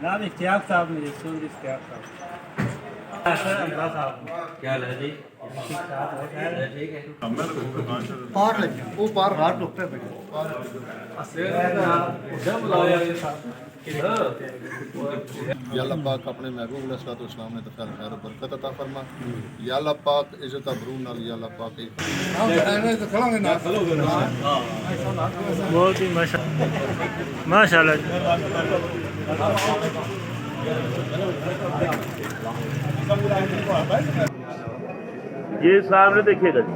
नाम इश्तियाक साहब ने चौधरी इश्तियाक साहब। क्या हाल है जी? ठीक है। पार लग गया वो पार घाट रुकते पे या अल्लाह पाक अपने महबूब अलैहिस्सलाम ने तो खैर खैर बरकत अता फरमा। या अल्लाह पाक इज्जत अबरू नाल या अल्लाह पाक बहुत ही माशाल्लाह ये सामने देखिएगा जी।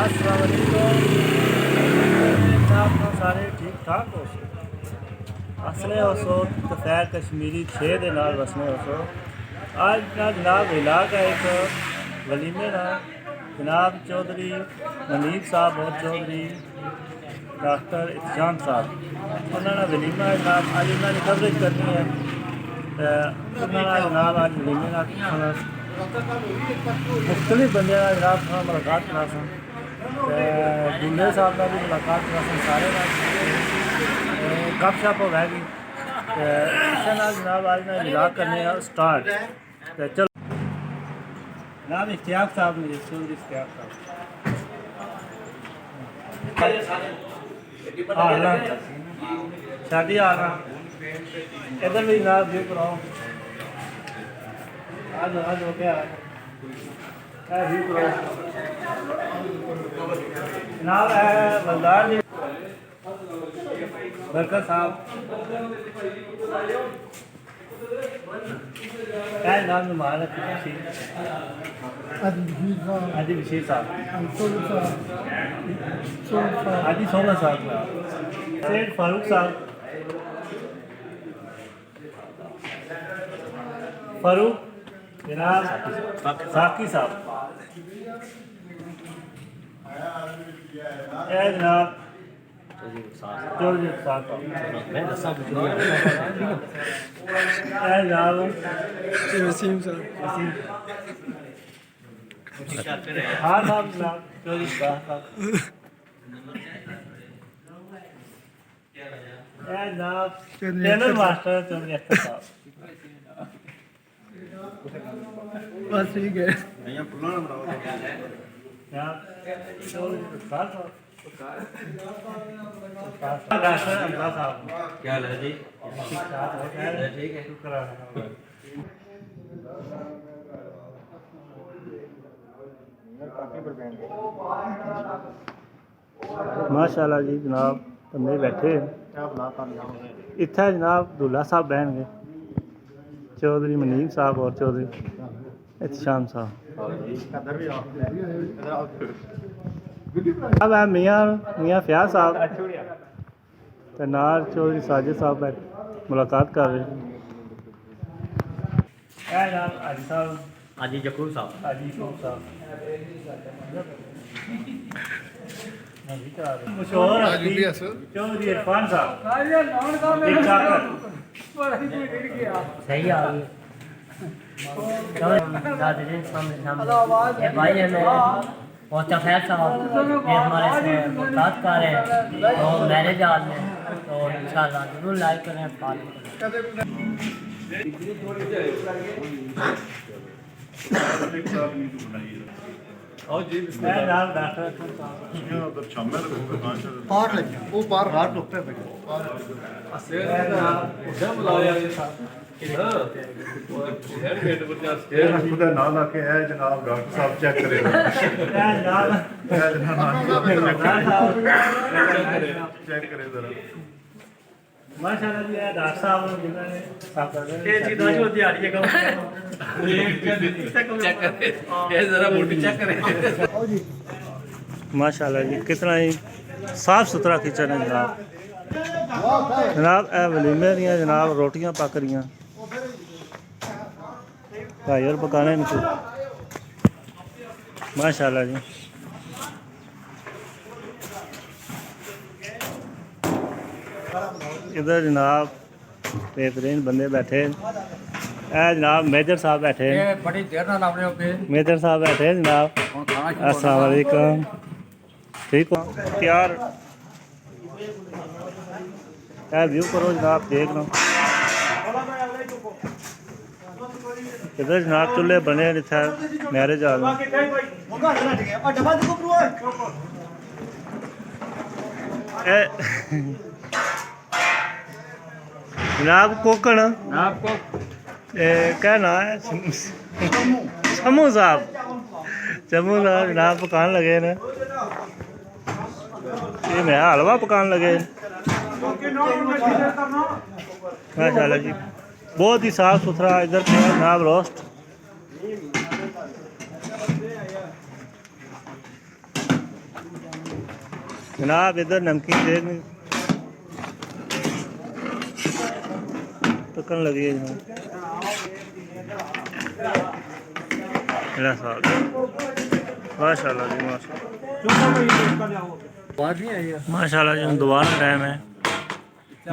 अस्सलाम वालेकुम। आप सारे ठीक ठाक हो असले हो सो दोपहर कश्मीरी 6 के नाल वसने हो सो आज का जनाब इलाका एक वलीमे ना जनाब चौधरी मनीब साहब और चौधरी डॉक्टर इत्जाम साहब उन्होंने वलीमा जनाब आज उन्होंने कवरेज करनी है उन्होंने जनाब आज वलीमे ना मुख्तलिफ बंदे जनाब थोड़ा मुलाकात करा सन दूल्हे साहब का भी मुलाकात करा सन सारे गप शप हो गई इस जनाब आज मैं मिलाक करने स्टार्ट चलो जनाब इश्तियाक साहब ने चौधरी इश्तियाक साहब शादी आ रहा इधर भी जनाब व्यू कराओ आज हो गया व्यू कराओ जनाब है बलदार जी बरकत साहब क्या नाम मेहमान है हाजी बशीर साहब हाजी सोना साहब सेठ फारूक साहब फारूक जनाब साकी साहब जनाब चौधरी साहब वसीम साहब हाँ साहब जनाब चौधरी साहब जनाब टेलर मास्टर चौधरी अख्तर साहब बस ठीक है क्या हाल है जी? ठीक ठाक हो ठीक है। शुक्र माशाल्लाह जी जनाब बंदे बैठे इत्थे जनाब दूल्हा साहब बहनगे चौधरी मनीब साहब और चौधरी इत्शाम साहब अब है मियाँ फयाज साहब ते नाल चौधरी साजिद साहब मुलाकात कर रहे हाजी साहब हाजी जकूर साहब। हाजी साहब मशहूर चौधरी इरफान साहब एक चाकर सही आ गई ये भाई है मेरे मोहता खैर साहब ये हमारे से मुलाकात कर रहे हैं तो मैरिज आज में तो इंशाल्लाह जरूर लाइक करें फॉलो पार लग गया वो पार घाट रुकते पे खुदा ना लाके है जनाब डॉक्टर साहब चेक करेगा चेक करे जरा माशाल्लाह जी डॉक्टर साहब जिन्होंने माशाल्लाह जी कितना ही साफ सुथरा किचन है जनाब जनाब ए वलीमे दियां जनाब रोटियां पक रही भाई और पकाने इनको माशाल्लाह जी इधर जनाब बेहतरीन बंदे बैठे जनाब मेजर साहब बैठे हैं। ये बड़ी देर नाल आपने पे मेजर साहब बैठे हैं जनाब। हुन खाना शुरू अस्सलाम वालेकुम। ठीक हो यार, व्यू करो जनाब, देख लो इधर जनाब चूल्हे बने इतना मैरिज हाल में। जनाब कोकण आपको क्या नाम है? शमू साहब, शमू साहब जनाब पकाने लगे ने। ये मैं हलवा पकाने लगे माशाल्लाह जी, बहुत ही साफ सुथरा। इधर पे है जनाब रोस्ट। जनाब इधर नमकीन देख पकन लगी है जनाब। माशाल्लाह जी माशाल्लाह जी। दुआ का टाइम है,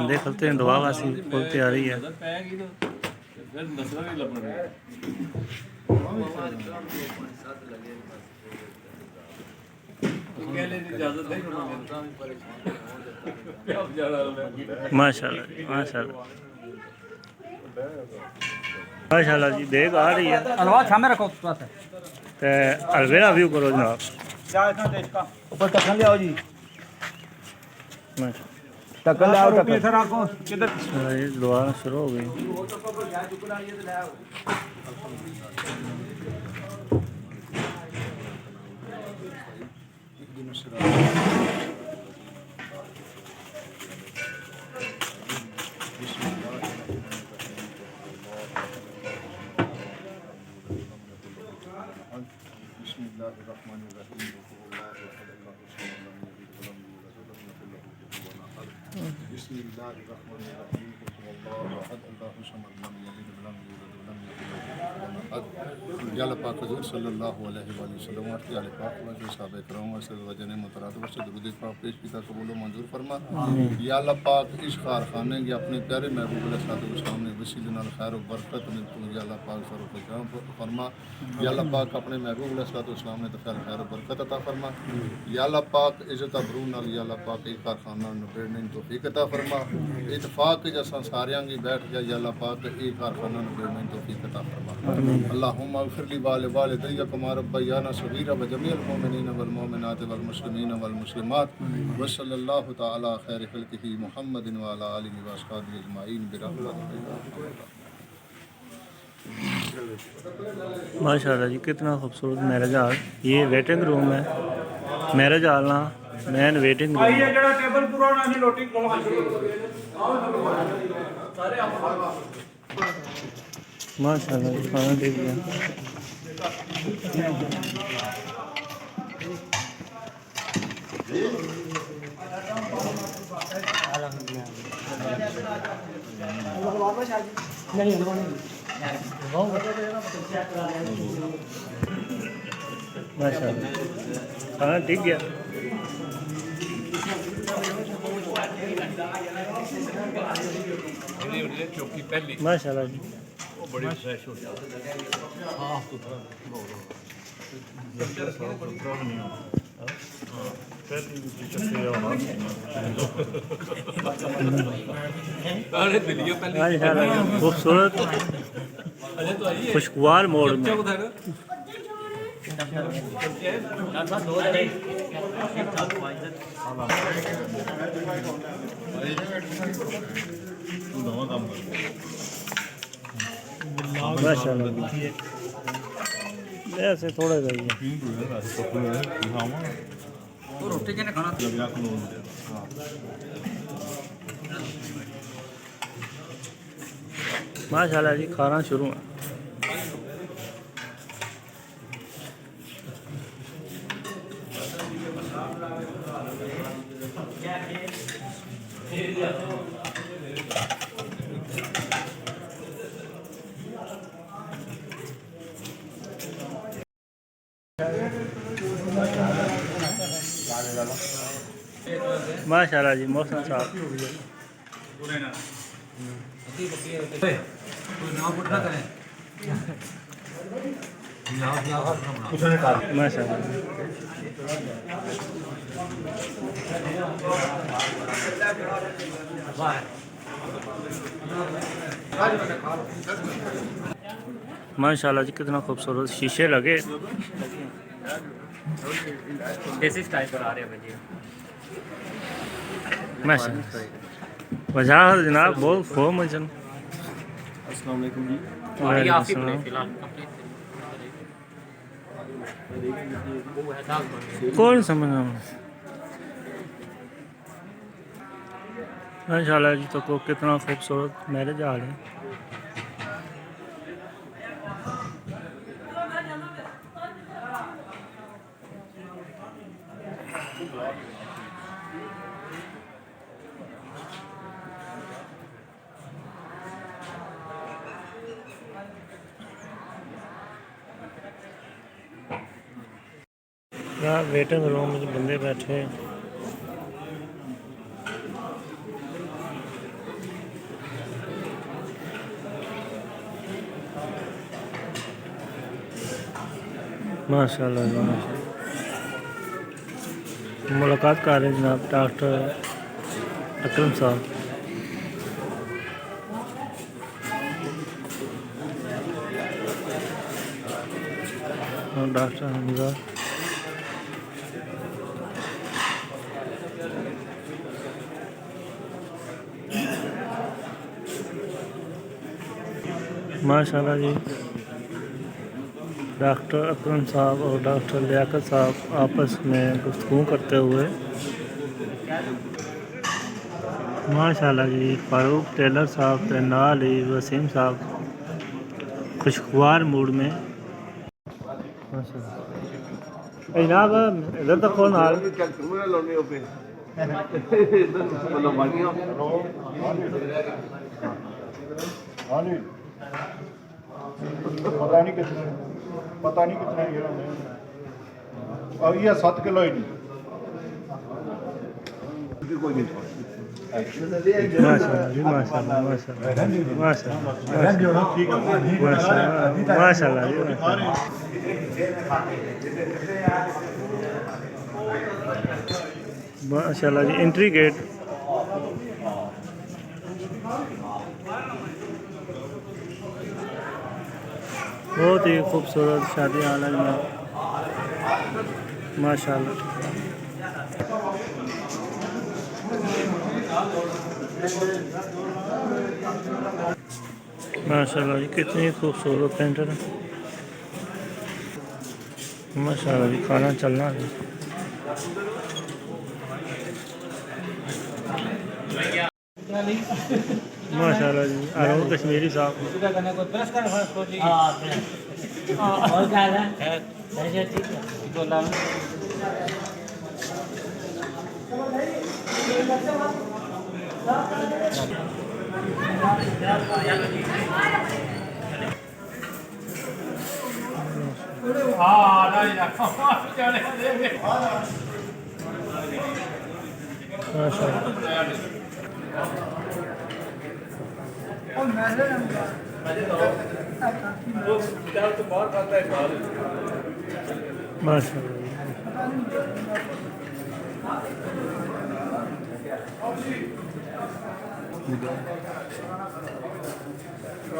देखते हैं दुआ वासी फुल तैयारी है। माशाल्लाह जी माशाल्लाह माशाल्लाह जी। देख आ रही है हलवा सामने रखो पास है ते हलवे का व्यू करो जनाब। ऊपर ढक्कन ले आओ जी माशाल्लाह। ढक्कन ले आओ ढक्कन इधर रखो किधर ये दुआ शुरू हो गई। पाक हजूर सल्लल्लाहु अलैहि वसल्लम के आले पाक व जो साहब करम व से वजन मुतराद व से दुरूद पाक पेश किया कबूल व मंजूर फरमा। या अल्लाह पाक इस कारखाने के अपने प्यारे महबूब अलैहिस्सलाम ने वसीले नाल खैर व बरकत में तू या अल्लाह पाक सर फ़ज़ाम फरमा। या अल्लाह पाक अपने महबूब अलैहिस्सलाम ने तफल खैर व बरकत अता फरमा। या अल्लाह पाक इज्जत अबरू नाल या अल्लाह पाक इस कारखाना निबेड़ने की तौफीक अता फरमा। इत्तफाक जैसा सारियां की बैठ गया या अल्लाह पाक इस कारखाना निबेड़ने की तौफीक अता फरमा। अल्लाहुम्मा अग़फ़िर ली वालिदैया कमा रब्बयाना सग़ीरा व जमीअल मोमिनीन वल मोमिनात वल मुस्लिमीन वल मुस्लिमात व सल्लल्लाहु तआला खैर खल्क़िही मुहम्मदिन व अला आलिहि व अस्हाबिही अजमाइन बिरहमतिका। माशाल्लाह जी कितना खूबसूरत मैरिज हॉल। ये वेटिंग रूम है, मैरिज हॉल ना मैन वेटिंग रूम। टेबल पूरा ना रोटी माशाल्लाह जी खाना दे दिया। माशाल्लाह खाना ठीक गया। माशाल्लाह जी बड़ी फ्रेश हो जाती है साफ सुथरा खूबसूरत खुशगवार मोड़ में। माशाल्लाह ऐसे थोड़ा जाइए। रोटी के खाना माशाल्लाह जी खाना शुरू है। माशाल्लाह जी मौसम साहब। माशाल्लाह माशाल्लाह जी कितना खूबसूरत शीशे लगे देसी स्टाइल पर आ रहे हैं भाई माशाल्लाह वजह जनाब बहुत खो मजन अस्सलाम वालेकुम जी। और ये आप ही प्ले फिलहाल वो है दाग बन कौन समझना माशाल्लाह जी तो को कितना खूबसूरत मैरिज हाल है। वेटिंग रूम में बंदे बैठे हैं। माशाल्लाह जी माशाल्लाह मुलाकात कर रहे हैं जनाब डॉक्टर अकरम साहब। और डॉक्टर हमजा माशाल्लाह जी डॉक्टर अकरम साहब और डॉक्टर लियाकत साहब आपस में गुफ्तगू करते हुए माशाल्लाह जी फारूक टेलर साहब के नाल ही वसीम साहब खुशगवार मूड में जनाब इधर तक कौन हाल पता नहीं कितने और ये 7 किलो ही नहीं कोई नहीं माशाल्लाह जी माशाल्लाह माशाल्लाह माशाल्लाह माशाल्लाह जी माशाल्लाह जी एंट्री गेट बहुत ही खूबसूरत शादी हाल है माशाल्लाह। माशाल्लाह जी कितनी खूबसूरत पेंटर है माशाल्लाह जी खाना चलना है। माशाल्लाह जी आरोन कश्मीरी साहब और क्या है ठीक है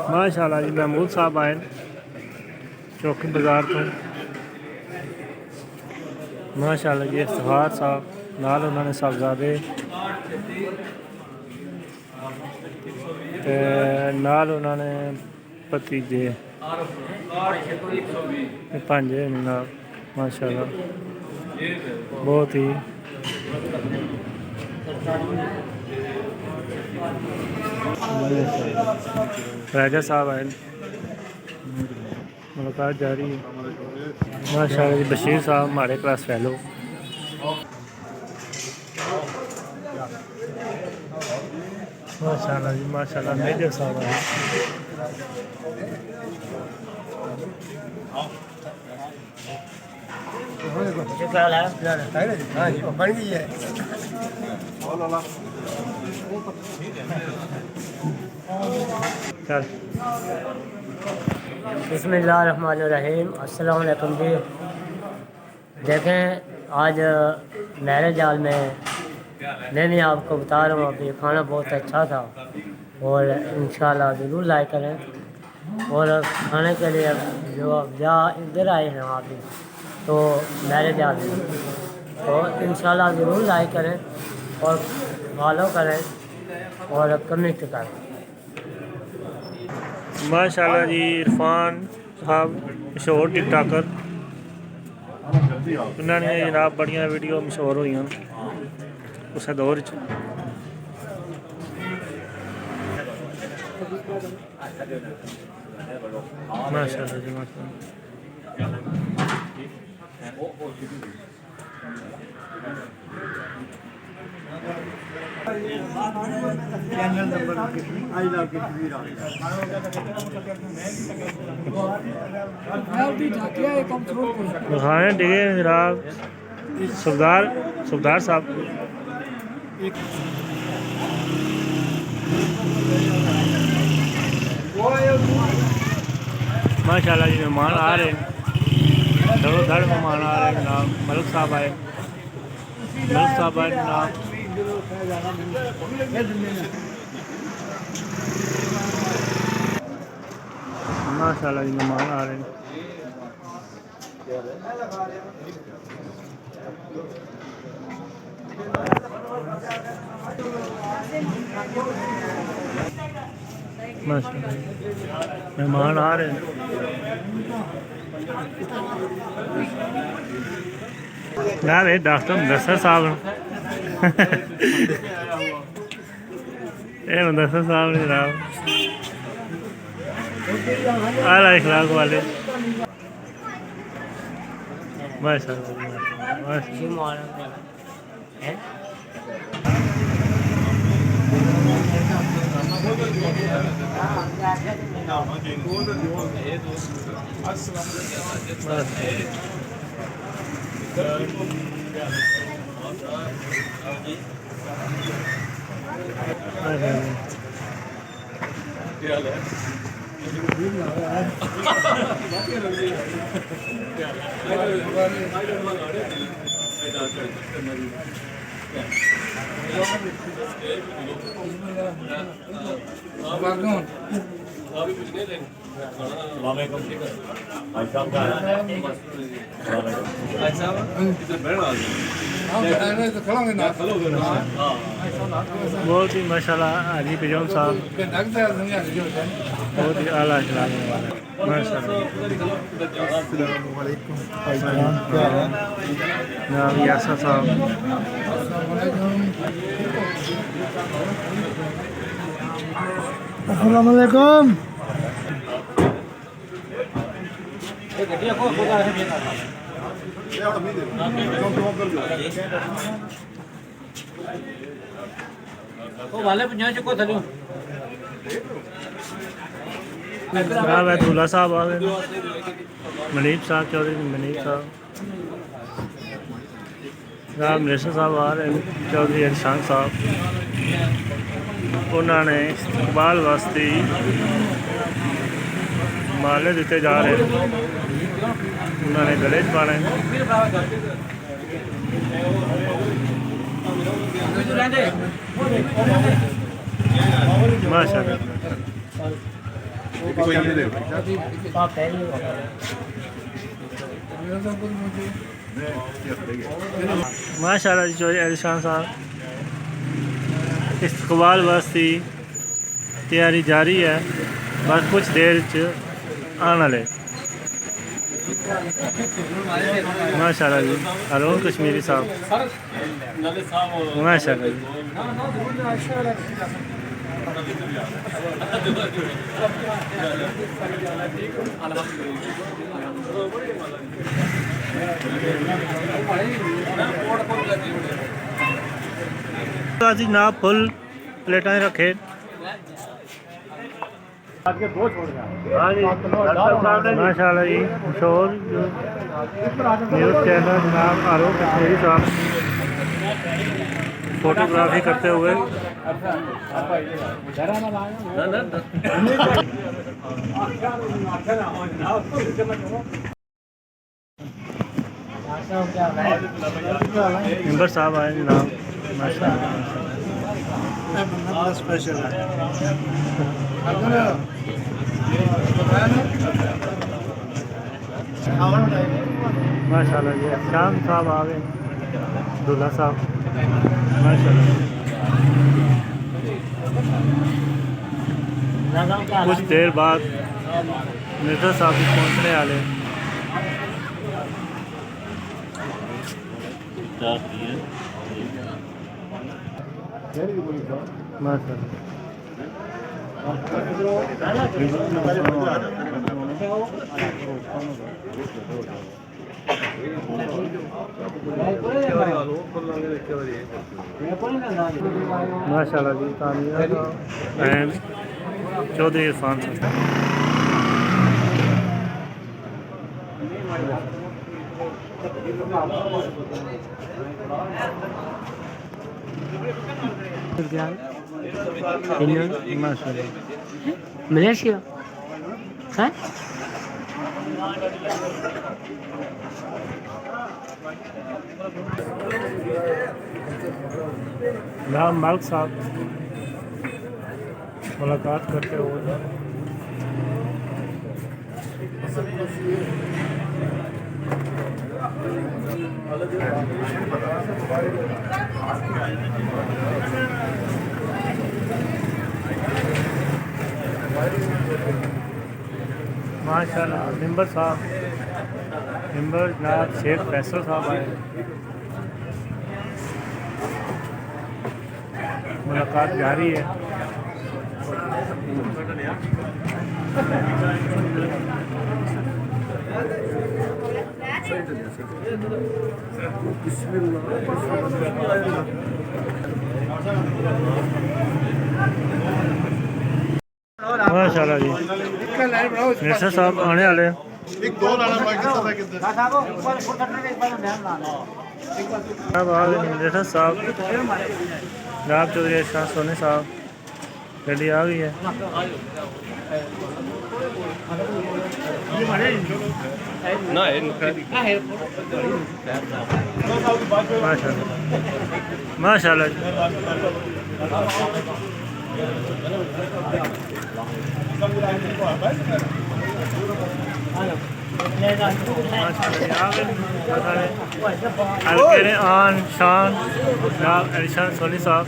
माशाल्लाह जी महमूद साहब आए चौकी बाजार तो माशाल्लाह जी इफ्तिखार साहब नाल उन्होंने साहबजादे ते नाल उन्होंने भतीजे भांजे नाल माशाल्लाह बहुत ही राजा साहब आए मुलाकात जारी है माशाल्लाह जी बशीर साहब हमारे क्लास फेलो माशाल्लाह जी माशाल्लाह मेजर साहब आए बन गई है चल बिस्मिल्लाहिर्रहमानिर्रहीम। अस्सलाम वालेकुम जी। देखें आज मेरे जाल में मैं भी आपको बता रहा हूँ अभी खाना बहुत अच्छा था और इंशाल्लाह ज़रूर लाइक करें। और खाने के लिए जो या इधर आए हैं आप भी तो मेरे जाल में तो इंशाल्लाह ज़रूर लाइक करें और फॉलो करें और कमेंट करें। माशाल्लाह जी इरफान साहब मशहूर टिकटॉकर उन्होंने जनाब बड़िया वीडियो मशहूर हुई उस दौर च माशाल्लाह जी खाने डिगे जनाब सुबदार साहब माशाल्लाह जी मेहमान आ रहे हैं दड़ो दड़ मेहमान आ रहे हैं जनाब मलिक साहब आए जनाब माशाल्लाह जी मेहमान आ रहे हैं माशाल्लाह मेहमान आ रहे हैं यार ये डॉक्टर मुदस्सिर साहब ये मुदस्सिर साहब ने जनाब आला इखलाक वाले बहुत ही माशाल्लाह हाजी बिजोन साहब बहुत ही आला खिलाने वाला माशाल्लाह नाम यासा साहब अस्सलाम वालेकुम। दूल्हा साहब आ गए मनीप साहब चौधरी मनीप साहब जनाब मिनिस्टर साहब आ रहे हैं चौधरी अरशान साहब उन्होंने इस्तकबाल वास्ते माले दिते जा रहे हैं उन्होंने गले च पाने माशाल्लाह माशाल्लाह जी चौधरी अरशान साहब इस्तकबाल वास्ते तैयारी जारी है बस कुछ देर च आने वाले माशाल्लाह जी हारून कश्मीरी साहब माशाल्लाह जी ना फुल प्लेटा रखे माशाल्लाह जी मशहूर न्यूज़ चैनल जनाब हारून कश्मीरी साहब फोटोग्राफी करते हुए। मेंबर साहब आए जनाब, माशाल्लाह स्पेशल है। माशाल्लाह जी, शाम साहब आ गए, दूल्हा साहब माशाल्लाह। कुछ देर बाद मिर्जा साहब भी पहुँचने वाले। माशाल्लाह जी, तानिया एंड चौधरी इरफान साहब। माशाल्लाह मलेशिया है। नाम मालिक साहब मुलाकात करते हुए। माशाल्लाह मेंबर साहब, मेंबर जनाब शेख फैसल साहब आए। मुलाकात जारी है। माशाल्लाह जी, मिर्जा साहब आने वाले। मिर्जा साहब, जनाब चौधरी शाह सोनी साहब, गड्डी आ गई है। माशाल्लाह माशाल्लाह जी। आन शान जनाब एहसान सोनी साहब।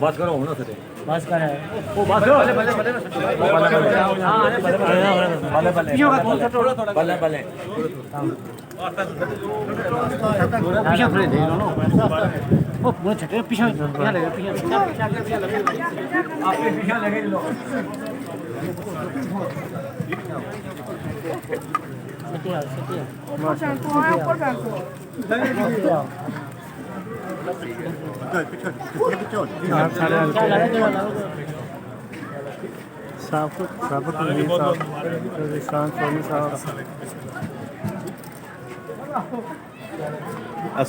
बस करो ना सर, बस कर साहब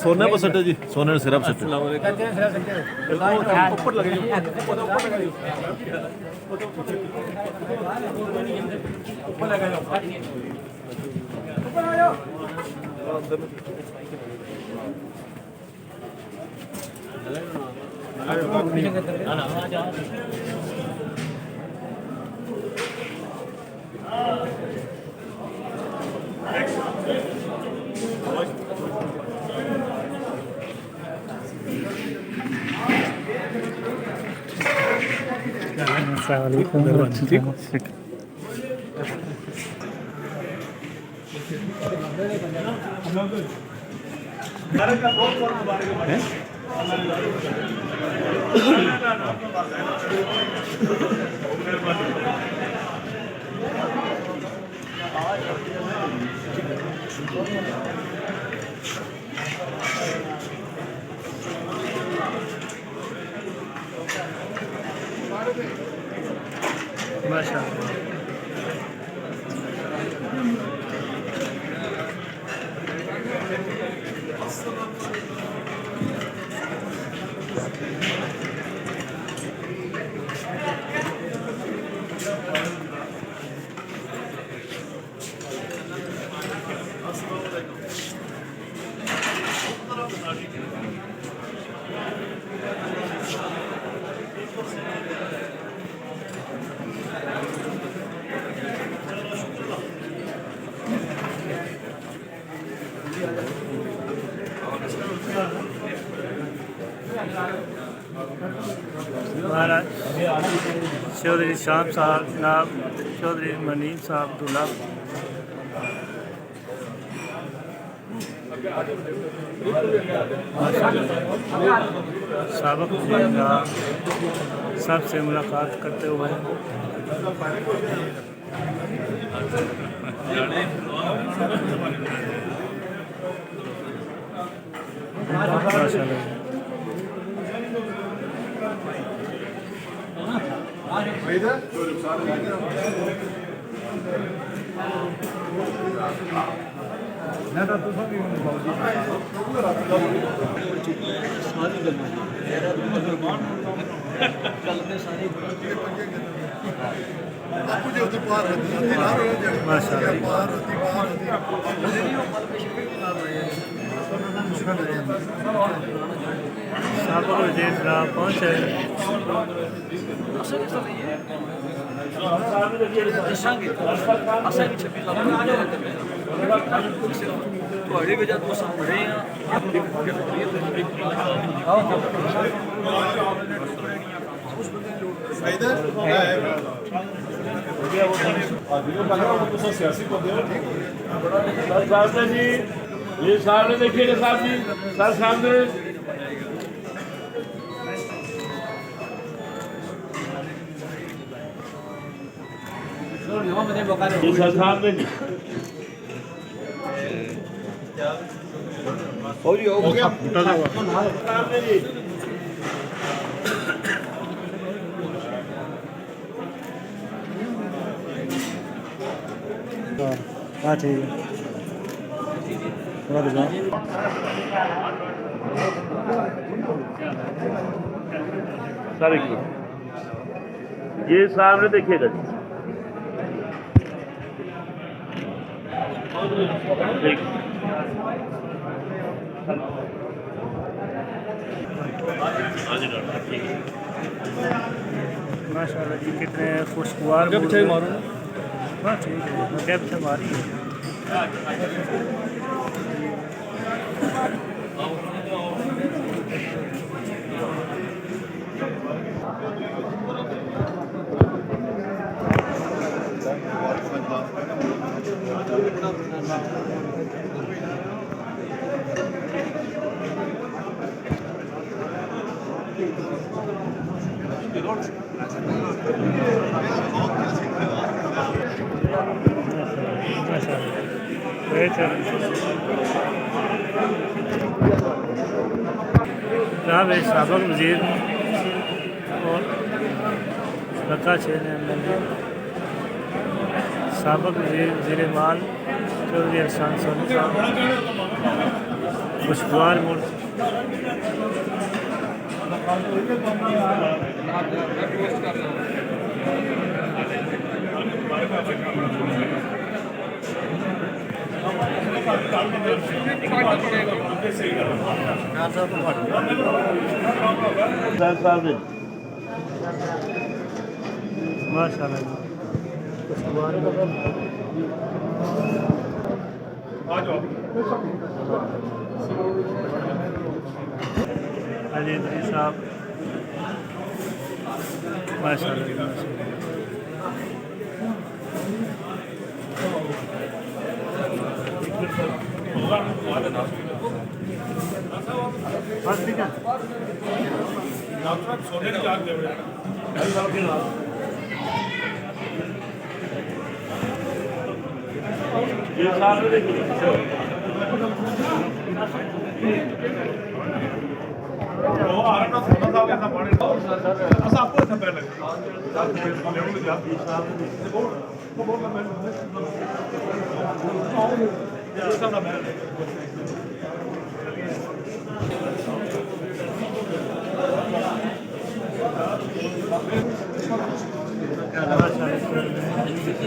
सोने पर सटे जी, सोने सिर्फ सटे। ऊपर लगे चौधरी शाम साहब जनाब चौधरी मनीम साहब अब्दुल्ला साबक सबसे मुलाकात करते हुए माशाल्लाह साबक वज़ीर जनाब पहुँचे सामने जी ये सामने देखिएगा साहब जी सर सामने ये सर सामने जी सामने जी हाँ ठीक है थोड़ा दिखा सर ये सामने देखिएगा जी ठीक माशाल्लाह जी कितने खुशगवार हाँ ठीक है क्या पीछे मारी है जनाब साबक वज़ीर और लक्का छः ने साबक वज़ीर माल चौधरी एहसान सोनी साहब खुशगवार मुल्क सर सामने माशाल्लाह अजीत जी साहब माशाल्लाह बस ठीक है ये सामने देखिए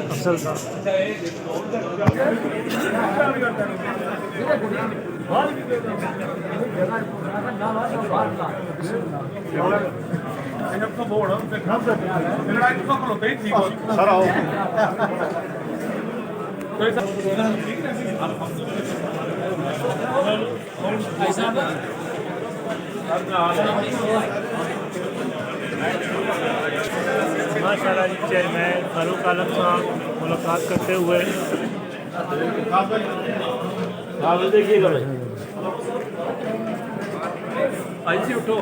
अफसल साहब सर आओ साहब माशाल्लाह जी चेयरमैन फारूक आलम साहब मुलाकात करते हुए आप देखिएगा भाई ऐसे उठो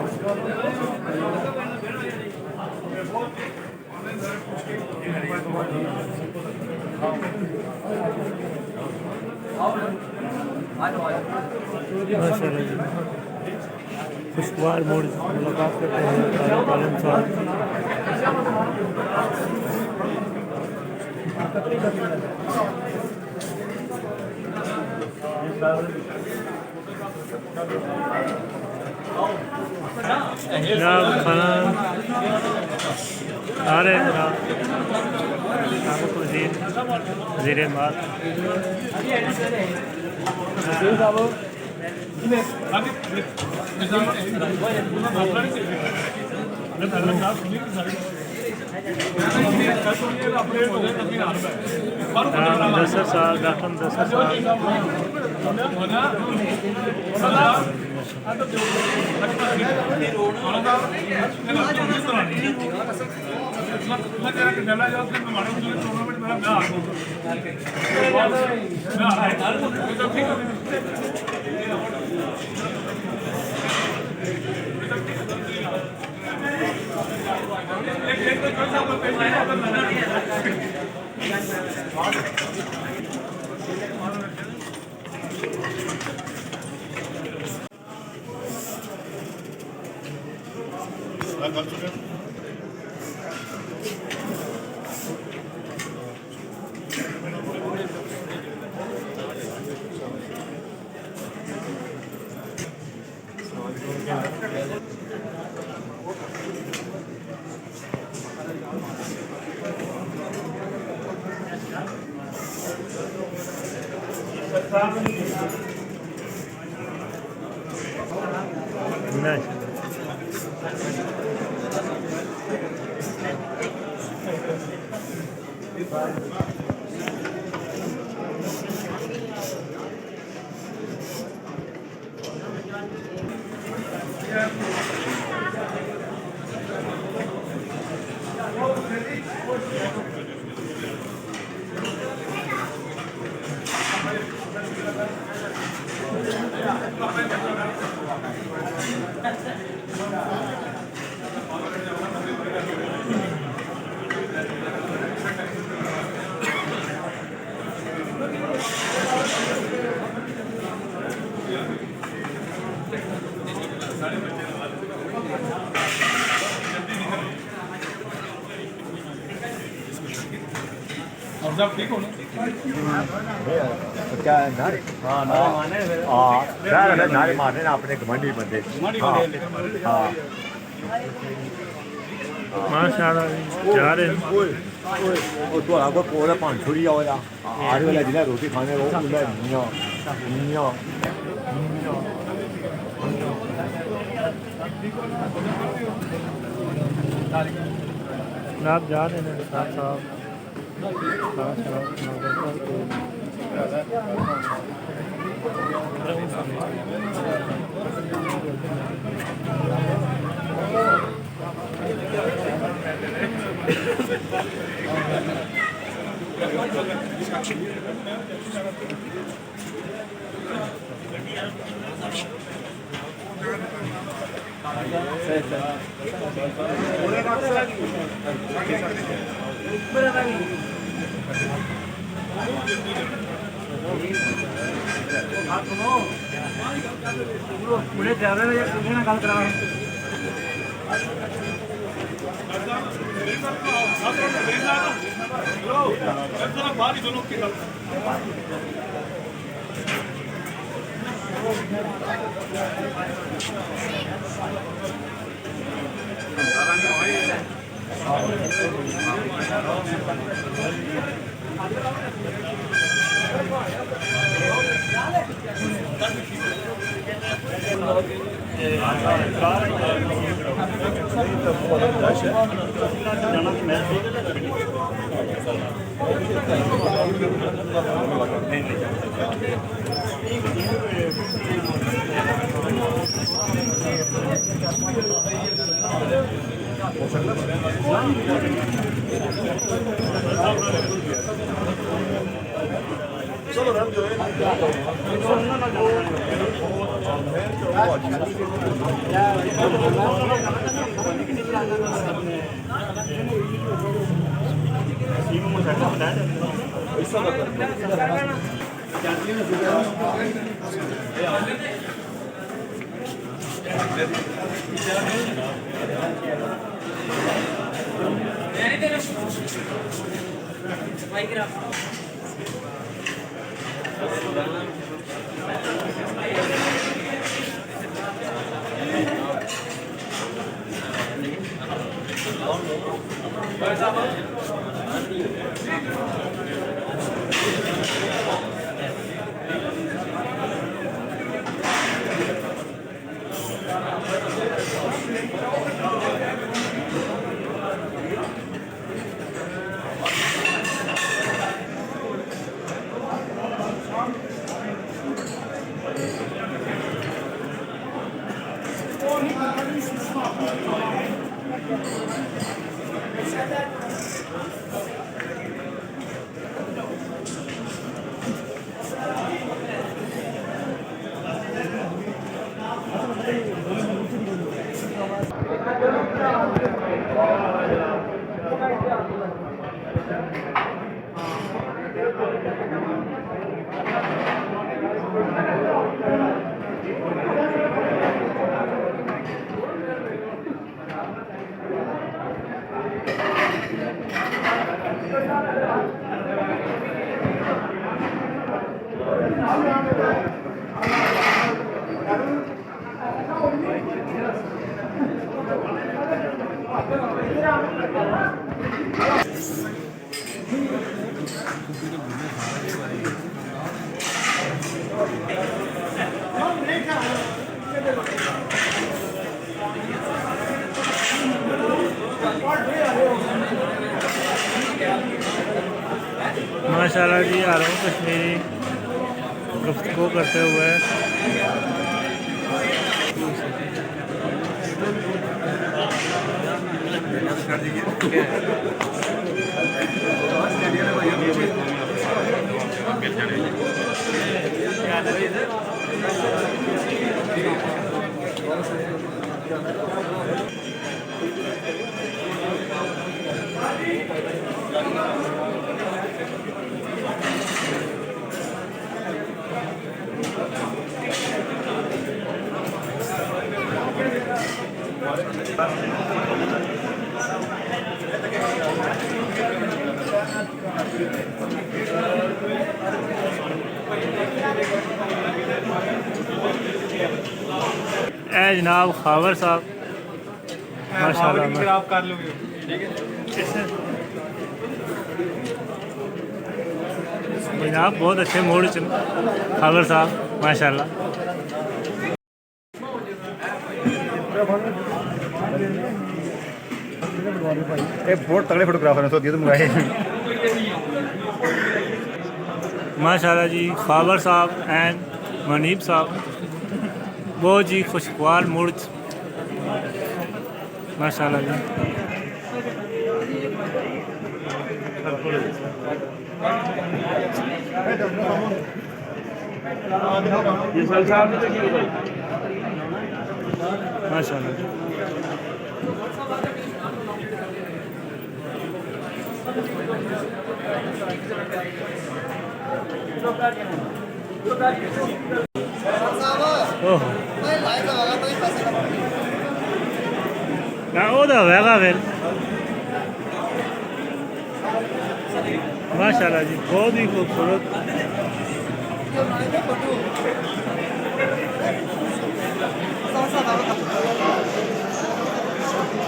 माशाल्लाह जी खुशगवार मूड मुलाकात करते हैं फारूक आलम साहब। जनाब खाना आ रहे हैं जनाब साबिक वज़ीर माल मुदस्सर साहब डॉक्टर मुदस्सर नारे मारने ना अपने घमंडी बंदे हाँ माशाल्लाह जी जा रहे हैं तो आपको पूरा 500 ही आओ आरे वाला जिला रोटी खाने वो मियाँ मियाँ आप जा रहे हैं साहब पूरे ड्राइवर ने गल करा नहीं माशाल्लाह जी आ रहा हूँ कश्मीरी गुफ्तगू करते हुए। ए जनाब खावर साहब माशाल्लाह खराब कर लोगे ठीक है। जनाब बहुत अच्छे मूड च खावर साहब माशाल्लाह। ये बहुत तगड़े फोटोग्राफर हैं तो दिए तो मंगाए माशाल्लाह जी खावर साहब एंड मनीब साहब बहुत जी खुशगवार मूड माशाल्लाह जी। ये साल साहब ने देखी भाई माशाल्लाह जी। ओह ना ਉਹਦਾ ਹੋਵੇਗਾ ਫਿਰ माशाल्लाह जी बहुत ही खूबसूरत।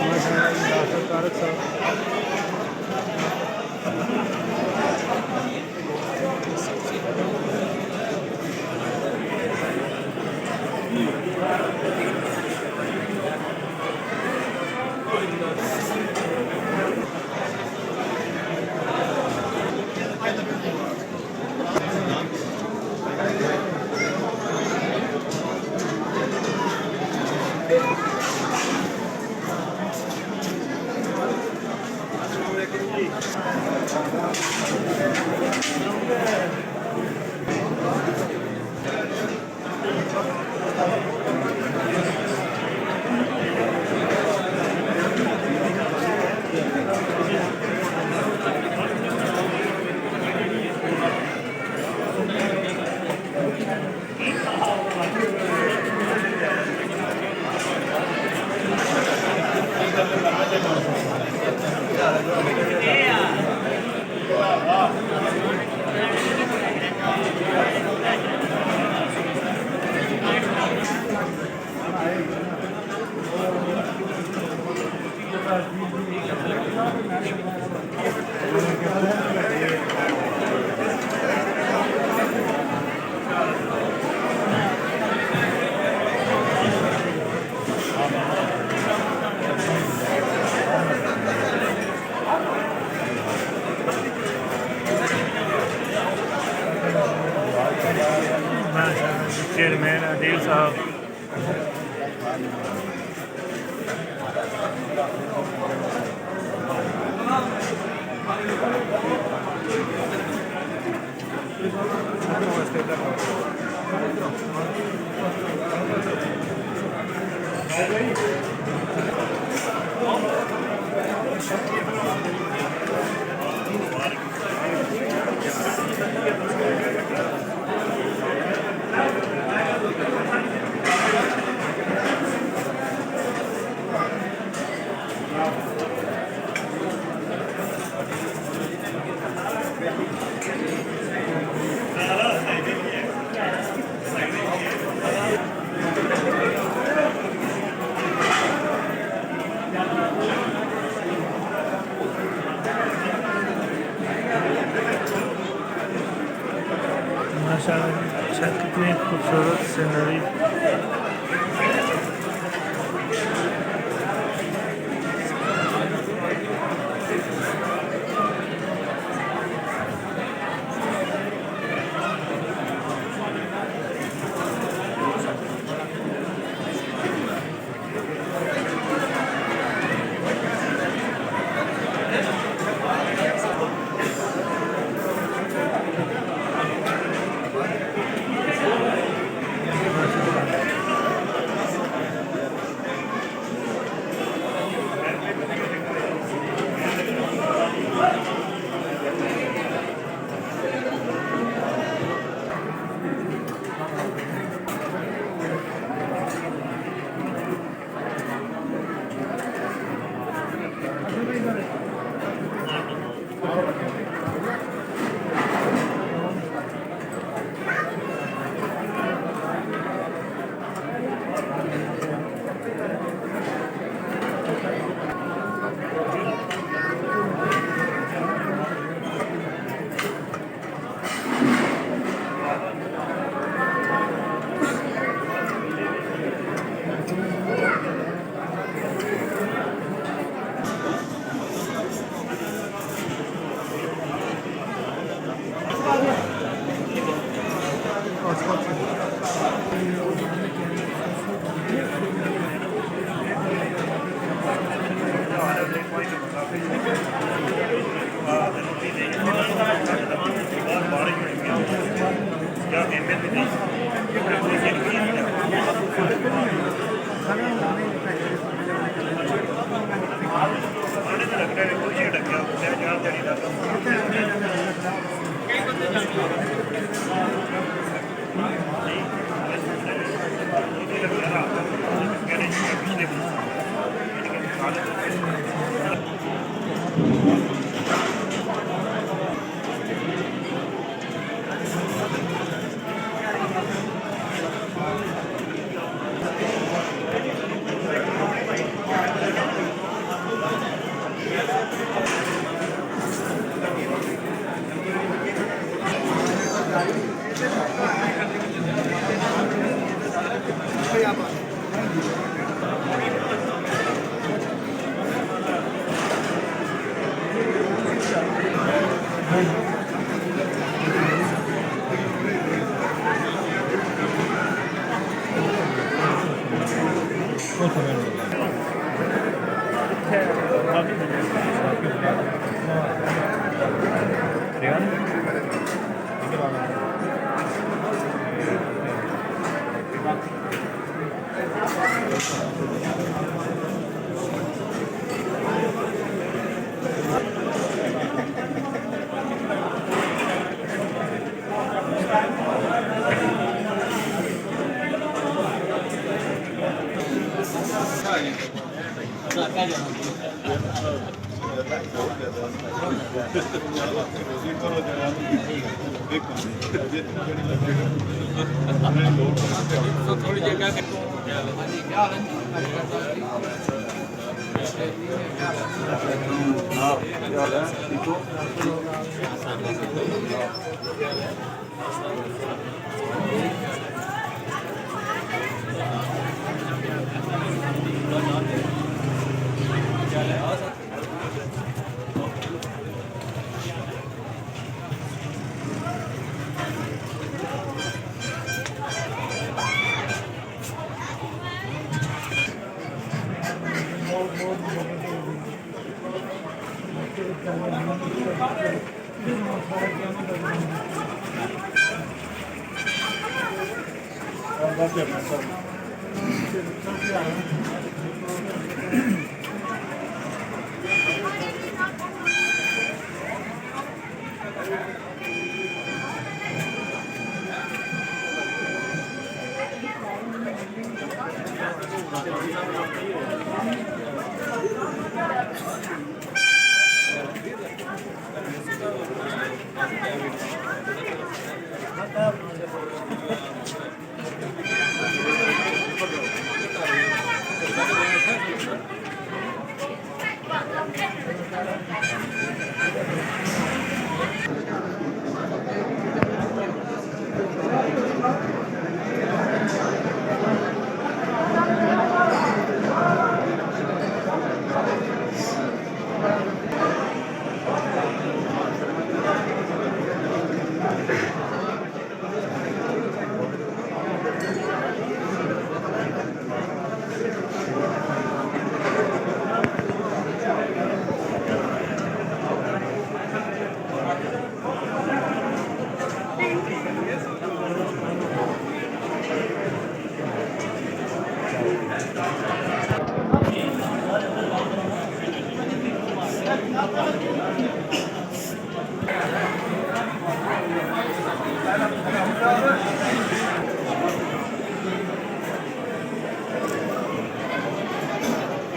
माशाल्लाह जी डॉक्टर तारक साहब चेयरमैन आदिल साहब माशाल्लाह छत कितनी खूबसूरत scenery.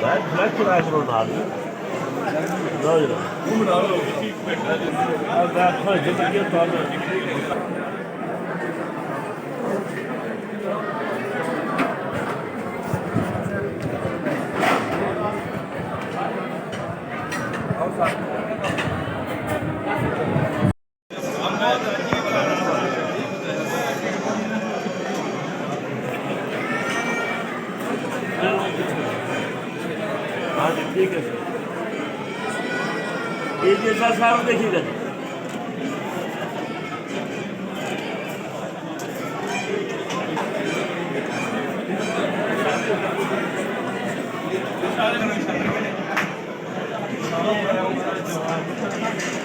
Ben flash driver abi. Böyle. Bu mu abi? Ben koydum diye tabii. Hadi ठीक है सर एक जैसा साहब देखिएगा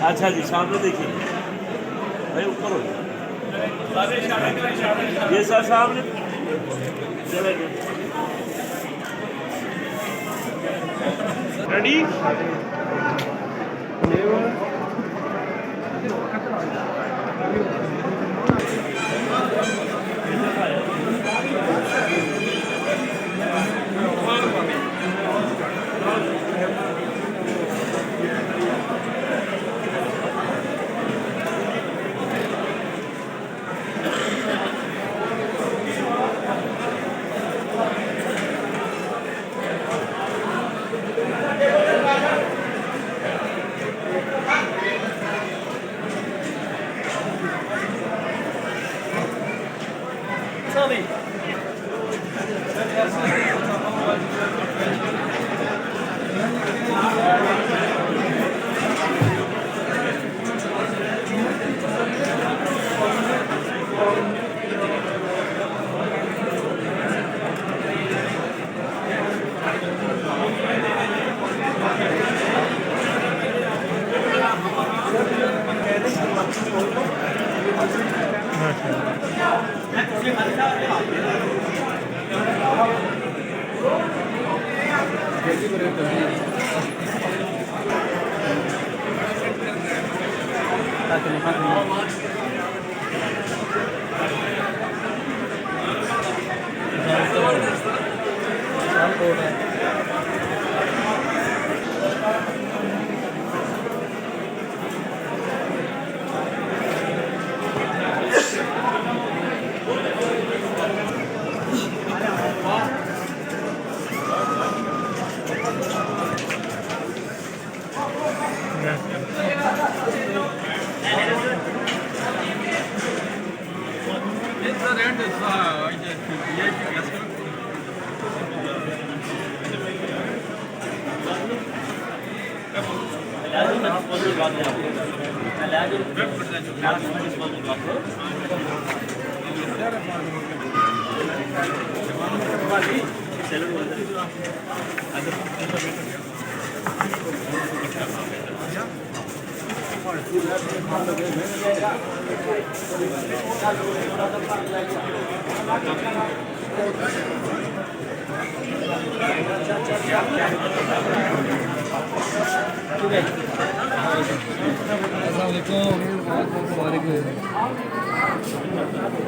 अच्छा जी सामने देखिए भाई ऊपर हो ये सर सामने चले गए रेडी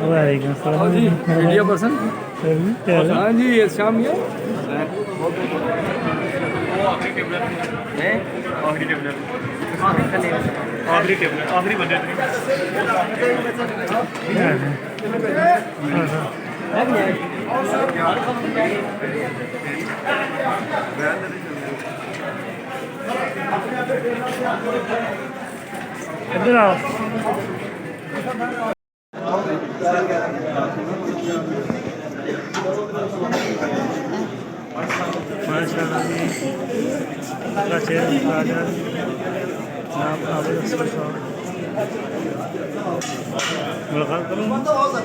वालेकुम सलाम जी वीडियो पर्सन हाँ जी ये शाम ये आखिरी बंदे इधर आओ माशाल्लाह जी राजा आप आगे मुलाकात करूँ माशाल्लाह